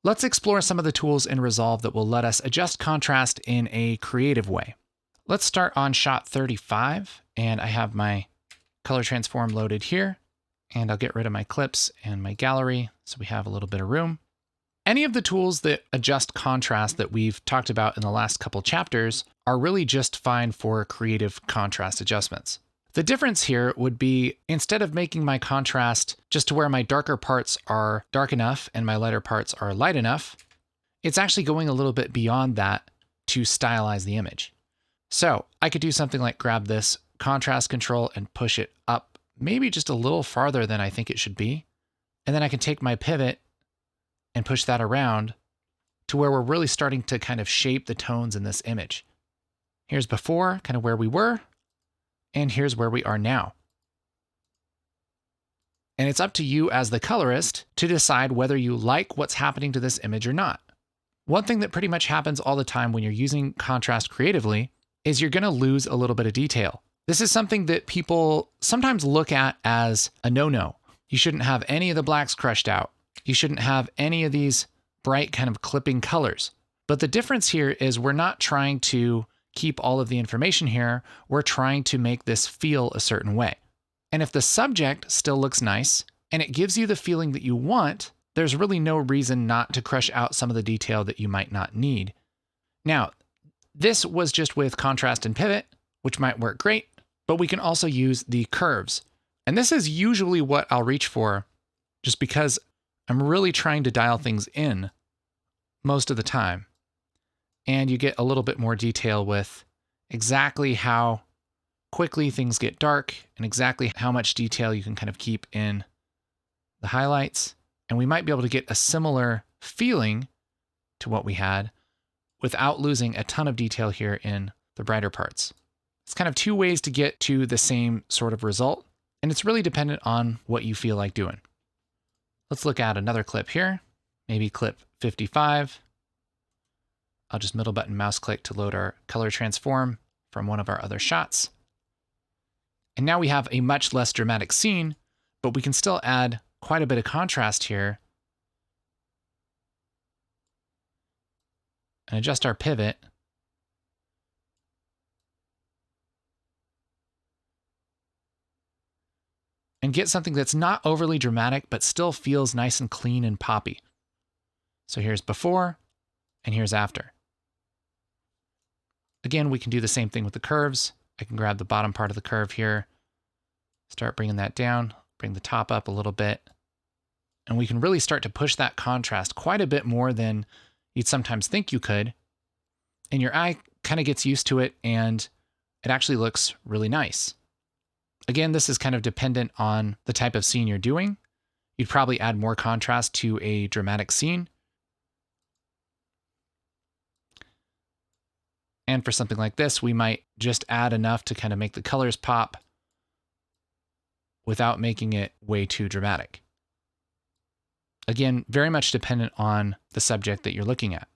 Let's explore some of the tools in Resolve that will let us adjust contrast in a creative way. Let's start on shot 35, and I have my color transform loaded here, and I'll get rid of my clips and my gallery so we have a little bit of room. Any of the tools that adjust contrast that we've talked about in the last couple chapters are really just fine for creative contrast adjustments. The difference here would be, instead of making my contrast just to where my darker parts are dark enough and my lighter parts are light enough, it's actually going a little bit beyond that to stylize the image. So I could do something like grab this contrast control and push it up maybe just a little farther than I think it should be. And then I can take my pivot and push that around to where we're really starting to kind of shape the tones in this image. Here's before, kind of where we were, and here's where we are now. And it's up to you as the colorist to decide whether you like what's happening to this image or not. One thing that pretty much happens all the time when you're using contrast creatively is you're going to lose a little bit of detail. This is something that people sometimes look at as a no-no. You shouldn't have any of the blacks crushed out. You shouldn't have any of these bright kind of clipping colors. But the difference here is we're not trying to keep all of the information here. We're trying to make this feel a certain way. And if the subject still looks nice and it gives you the feeling that you want, there's really no reason not to crush out some of the detail that you might not need. Now, this was just with contrast and pivot, which might work great, but we can also use the curves. And this is usually what I'll reach for, just because I'm really trying to dial things in most of the time. And you get a little bit more detail with exactly how quickly things get dark and exactly how much detail you can kind of keep in the highlights. And we might be able to get a similar feeling to what we had without losing a ton of detail here in the brighter parts. It's kind of two ways to get to the same sort of result, and it's really dependent on what you feel like doing. Let's look at another clip here, maybe clip 55. I'll just middle button mouse click to load our color transform from one of our other shots. And now we have a much less dramatic scene, but we can still add quite a bit of contrast here and adjust our pivot. And get something that's not overly dramatic, but still feels nice and clean and poppy. So here's before, and here's after. Again, we can do the same thing with the curves. I can grab the bottom part of the curve here, start bringing that down, bring the top up a little bit, and we can really start to push that contrast quite a bit more than you'd sometimes think you could. And your eye kind of gets used to it, and it actually looks really nice. Again, this is kind of dependent on the type of scene you're doing. You'd probably add more contrast to a dramatic scene. And for something like this, we might just add enough to kind of make the colors pop without making it way too dramatic. Again, very much dependent on the subject that you're looking at.